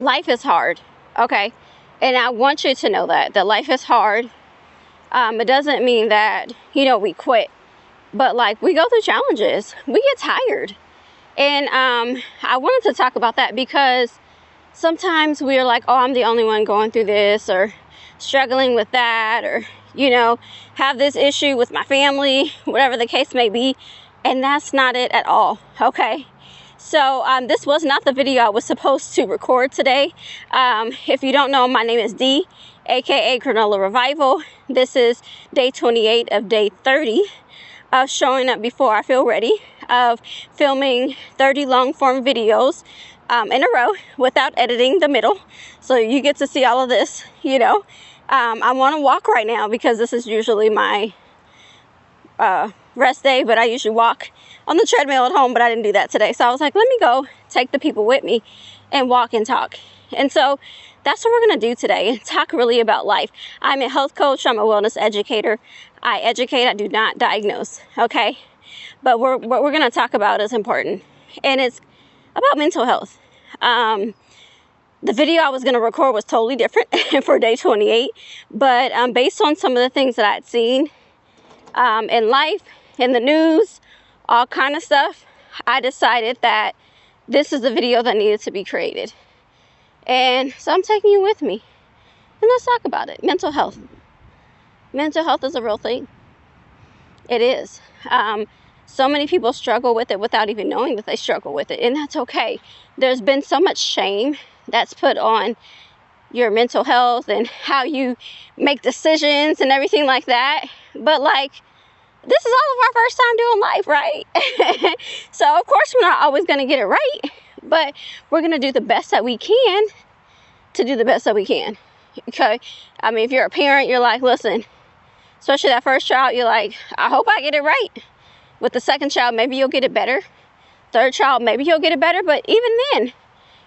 life is hard, okay? And I want you to know that life is hard. It doesn't mean that, we quit, but like we go through challenges, we get tired. And I wanted to talk about that because sometimes we're like, oh, I'm the only one going through this, or struggling with that, or, have this issue with my family, whatever the case may be. And that's not it at all, okay? So this was not the video I was supposed to record today. If you don't know, my name is Dee, aka Granola Revival. This is day 28 of day 30 of showing up before I feel ready, of filming 30 long form videos in a row without editing the middle. So you get to see all of this, I want to walk right now because this is usually my rest day, but I usually walk on the treadmill at home, but I didn't do that today. So I was like, let me go take the people with me and walk and talk. And so that's what we're going to do today, talk really about life. I'm a health coach. I'm a wellness educator. I educate, I do not diagnose, okay? But what we're going to talk about is important, and it's about mental health. The video I was going to record was totally different for day 28, but based on some of the things that I'd seen in life, in the news, all kind of stuff, I decided that this is the video that needed to be created. And so I'm taking you with me, and let's talk about it. Mental health. Mental health is a real thing. It is. So many people struggle with it without even knowing that they struggle with it, and that's okay. There's been so much shame that's put on your mental health and how you make decisions and everything like that. But like, this is all of our first time doing life, right? So of course we're not always going to get it right, but we're going to do the best that we can to do the best that we can. Okay? I mean, if you're a parent, you're like, listen, especially that first child, you're like, I hope I get it right. With the second child, maybe you'll get it better. Third child, maybe you'll get it better. But even then,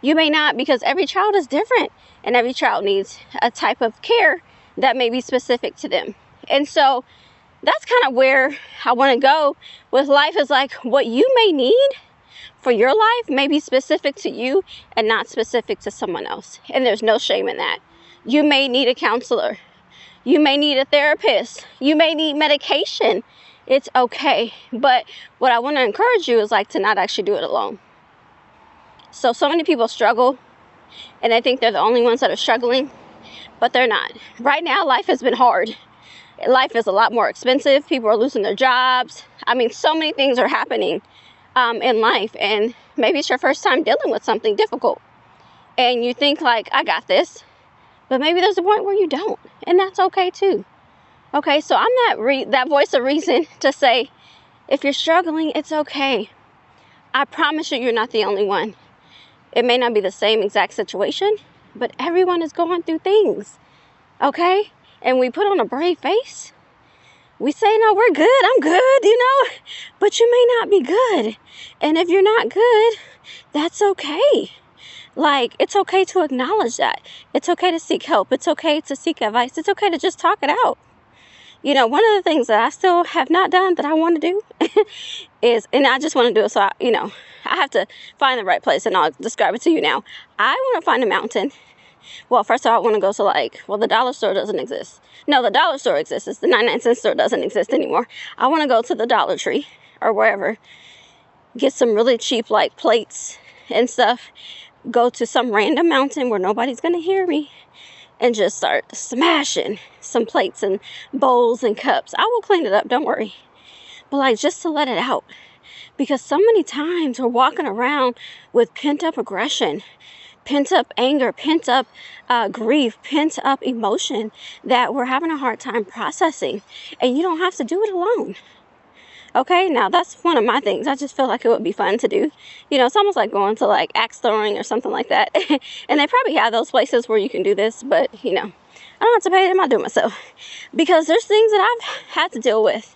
you may not, because every child is different, and every child needs a type of care that may be specific to them. And so that's kind of where I want to go with life, is like what you may need for your life may be specific to you and not specific to someone else. And there's no shame in that. You may need a counselor. You may need a therapist. You may need medication. It's okay. But what I want to encourage you is like to not actually do it alone. So many people struggle and they think they're the only ones that are struggling, but they're not. Right now, life has been hard. Life is a lot more expensive. People are losing their jobs. I mean, so many things are happening in life, and maybe it's your first time dealing with something difficult. And you think like, I got this, but maybe there's a point where you don't, and that's okay too. Okay, so I'm that voice of reason to say, if you're struggling, it's okay. I promise you're not the only one. It may not be the same exact situation, but everyone is going through things, okay? And we put on a brave face. We say, no, we're good, I'm good, but you may not be good. And if you're not good, that's okay. Like, it's okay to acknowledge that. It's okay to seek help. It's okay to seek advice. It's okay to just talk it out. One of the things that I still have not done that I want to do is, and I just want to do it so I have to find the right place, and I'll describe it to you now. I want to find a mountain. Well, first of all, I want to go to the dollar store doesn't exist. No, the dollar store exists. It's the 99-cent store doesn't exist anymore. I want to go to the Dollar Tree or wherever, get some really cheap plates and stuff, go to some random mountain where nobody's going to hear me, and just start smashing some plates and bowls and cups. I will clean it up, don't worry. But just to let it out. Because so many times we're walking around with pent-up aggression, pent-up anger, pent-up grief, pent-up emotion that we're having a hard time processing. And you don't have to do it alone. Okay, now that's one of my things. I just feel like it would be fun to do. It's almost like going to axe throwing or something like that. And they probably have those places where you can do this, but I don't have to pay them. I do it myself. Because there's things that I've had to deal with.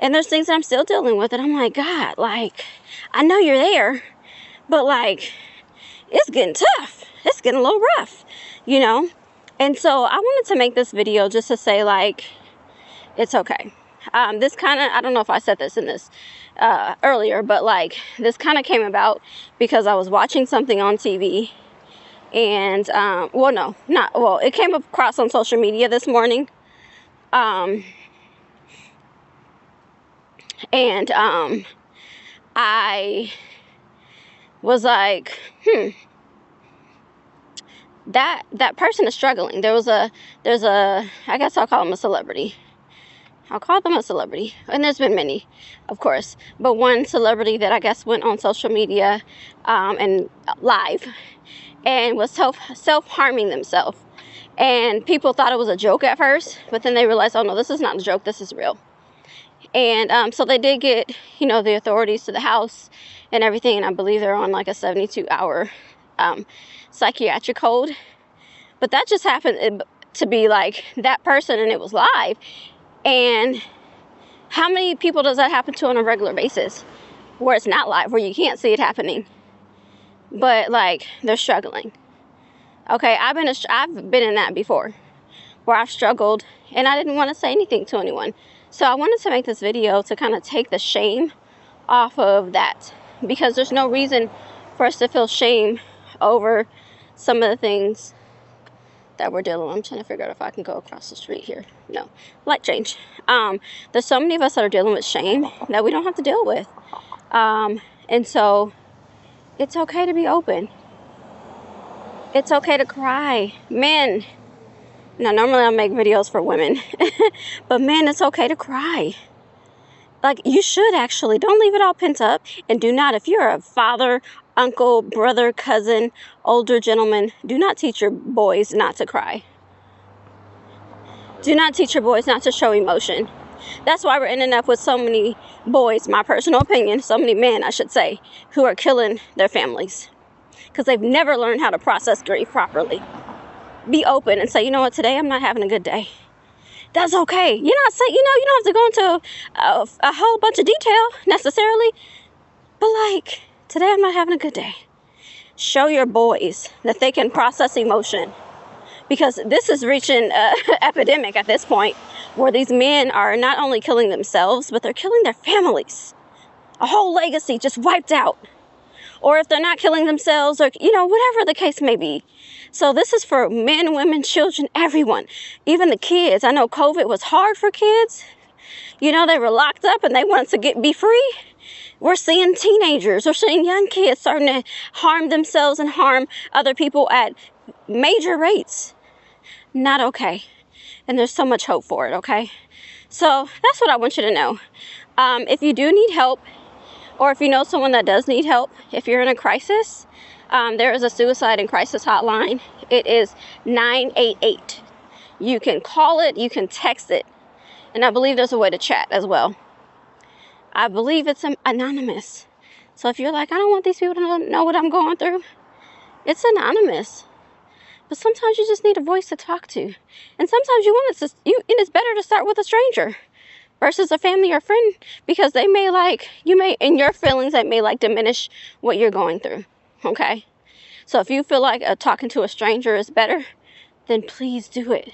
And there's things that I'm still dealing with. And I'm like, God, I know you're there, but it's getting tough. It's getting a little rough, And so I wanted to make this video just to say it's okay. This kind of, I don't know if I said this in this earlier, but this kind of came about because I was watching something on TV And well, no, not well. It came across on social media this morning. And I was like, that person is struggling. There's a, I guess I'll call him a celebrity. I'll call them a celebrity. And there's been many, of course. But one celebrity that I guess went on social media and live and was self-harming themselves. And people thought it was a joke at first, but then they realized, oh no, this is not a joke, this is real. And so they did get, the authorities to the house and everything, and I believe they're on like a 72-hour psychiatric hold. But that just happened to be like that person, and it was live. And how many people does that happen to on a regular basis, where it's not live, where you can't see it happening, but like they're struggling? Okay, I've been in that before, where I've struggled and I didn't want to say anything to anyone. So I wanted to make this video to kind of take the shame off of that, because there's no reason for us to feel shame over some of the things that we're dealing with. I'm trying to figure out if I can go across the street here. No, light change. There's so many of us that are dealing with shame that we don't have to deal with. And so it's okay to be open. It's okay to cry. Men, now normally I make videos for women, but men, it's okay to cry. Like, you should actually. Don't leave it all pent up. And do not, if you're a father, uncle, brother, cousin, older gentleman, do not teach your boys not to cry. Do not teach your boys not to show emotion. That's why we're ending up with so many boys, my personal opinion, so many men, I should say, who are killing their families. Because they've never learned how to process grief properly. Be open and say, you know what, today I'm not having a good day. That's okay. You're not saying, you don't have to go into a whole bunch of detail necessarily. But like, today I'm not having a good day. Show your boys that they can process emotion. Because this is reaching an epidemic at this point, where these men are not only killing themselves, but they're killing their families. A whole legacy just wiped out. Or if they're not killing themselves, or, whatever the case may be. So this is for men, women, children, everyone. Even the kids. I know COVID was hard for kids. They were locked up and they wanted to be free. We're seeing teenagers, we're seeing young kids starting to harm themselves and harm other people at major rates. Not okay. And there's so much hope for it, okay? So that's what I want you to know. If you do need help, or if you know someone that does need help, if you're in a crisis, there is a suicide and crisis hotline. It is 988. You can call it, you can text it, and I believe there's a way to chat as well. I believe it's anonymous. So if you're like, I don't want these people to know what I'm going through, it's anonymous. But sometimes you just need a voice to talk to. And sometimes it's better to start with a stranger versus a family or friend, because they may in your feelings, that may diminish what you're going through. Okay? So if you feel like talking to a stranger is better, then please do it.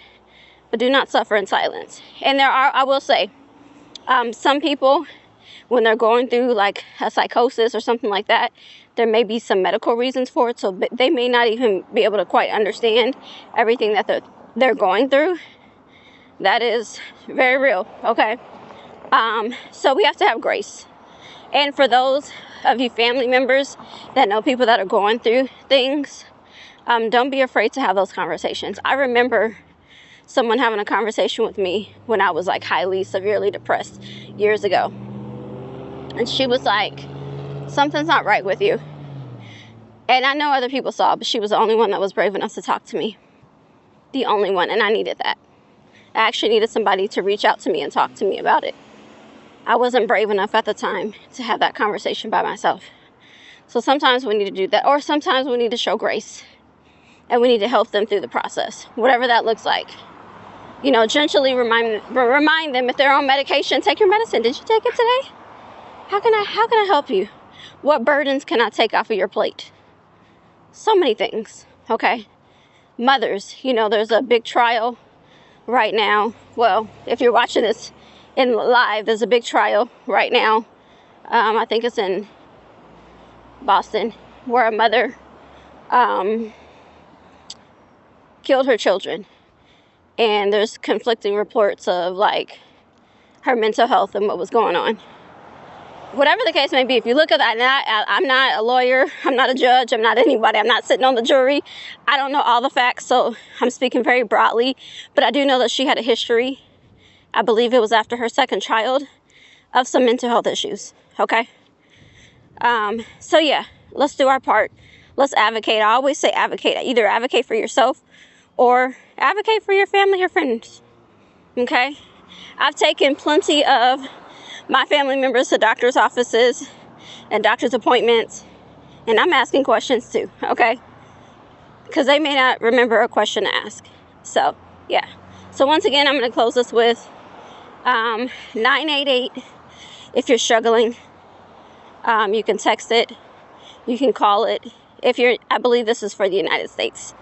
But do not suffer in silence. And I will say, some people, when they're going through like a psychosis or something like that, there may be some medical reasons for it. So they may not even be able to quite understand everything that they're going through. That is very real. Okay? So we have to have grace. And for those of you family members that know people that are going through things, don't be afraid to have those conversations. I remember someone having a conversation with me when I was like highly, severely depressed years ago. And she was like, something's not right with you. And I know other people saw, but she was the only one that was brave enough to talk to me. The only one, and I needed that. I actually needed somebody to reach out to me and talk to me about it. I wasn't brave enough at the time to have that conversation by myself. So sometimes we need to do that, or sometimes we need to show grace. And we need to help them through the process, whatever that looks like. Gently remind them if they're on medication, take your medicine. Did you take it today? How can I help you? What burdens can I take off of your plate? So many things, okay? Mothers, there's a big trial right now. Well, if you're watching this in live, there's a big trial right now. I think it's in Boston, where a mother killed her children. And there's conflicting reports of like her mental health and what was going on. Whatever the case may be, if you look at that, I'm not a lawyer, I'm not a judge, I'm not anybody, I'm not sitting on the jury. I don't know all the facts, so I'm speaking very broadly, but I do know that she had a history, I believe it was after her second child, of some mental health issues, okay? So yeah, let's do our part. Let's advocate. I always say advocate. Either advocate for yourself or advocate for your family or friends, okay? I've taken plenty of my family members to doctor's offices and doctor's appointments, and I'm asking questions too, okay? Because they may not remember a question to ask. So, yeah. So once again, I'm going to close this with 988 if you're struggling. You can text it. You can call it. I believe this is for the United States.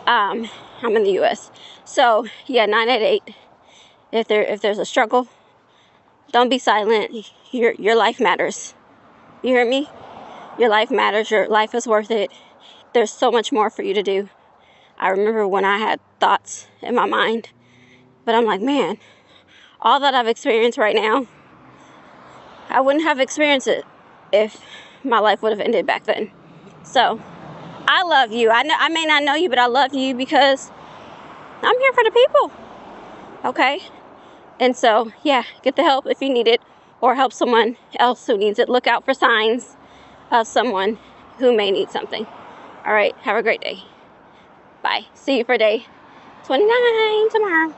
I'm in the U.S. So, yeah, 988. If there's a struggle, don't be silent. Your life matters. You hear me? Your life matters. Your life is worth it. There's so much more for you to do. I remember when I had thoughts in my mind, but I'm like, man, all that I've experienced right now, I wouldn't have experienced it if my life would have ended back then. So, I love you. I may not know you, but I love you because I'm here for the people. Okay? And so, yeah, get the help if you need it or help someone else who needs it. Look out for signs of someone who may need something. All right, have a great day. Bye. See you for day 29 tomorrow.